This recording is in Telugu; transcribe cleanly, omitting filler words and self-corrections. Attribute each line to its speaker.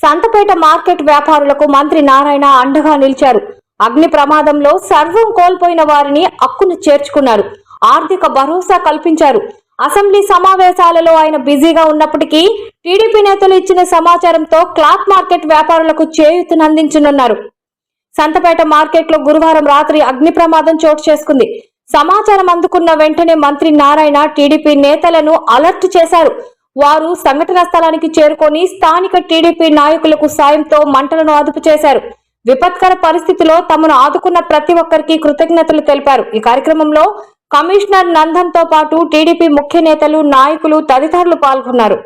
Speaker 1: సంతపేట మార్కెట్ వ్యాపారులకు మంత్రి నారాయణ అండగా నిలిచారు. అగ్ని ప్రమాదంలో సర్వం కోల్పోయిన వారిని హక్కును చేర్చుకున్నారు. ఆర్థిక భరోసా కల్పించారు. అసెంబ్లీ సమావేశాలలో ఆయన బిజీగా ఉన్నప్పటికీ టీడీపీ నేతలు ఇచ్చిన సమాచారంతో క్లాత్ మార్కెట్ వ్యాపారులకు చేయూతనందించనున్నారు. సంతపేట మార్కెట్ లో గురువారం రాత్రి అగ్ని ప్రమాదం చోటు చేసుకుంది. సమాచారం అందుకున్న వెంటనే మంత్రి నారాయణ టీడీపీ నేతలను అలర్ట్ చేశారు. వారు సంఘటనా స్థలానికి చేరుకొని స్థానిక టీడీపీ నాయకులకు సాయంతో మంటలను అదుపు చేశారు. విపత్కర పరిస్థితిలో తమను ఆదుకున్న ప్రతి ఒక్కరికి కృతజ్ఞతలు తెలిపారు. ఈ కార్యక్రమంలో కమిషనర్ నందన్తో పాటు టీడీపీ ముఖ్య నేతలు, నాయకులు తదితరులు పాల్గొన్నారు.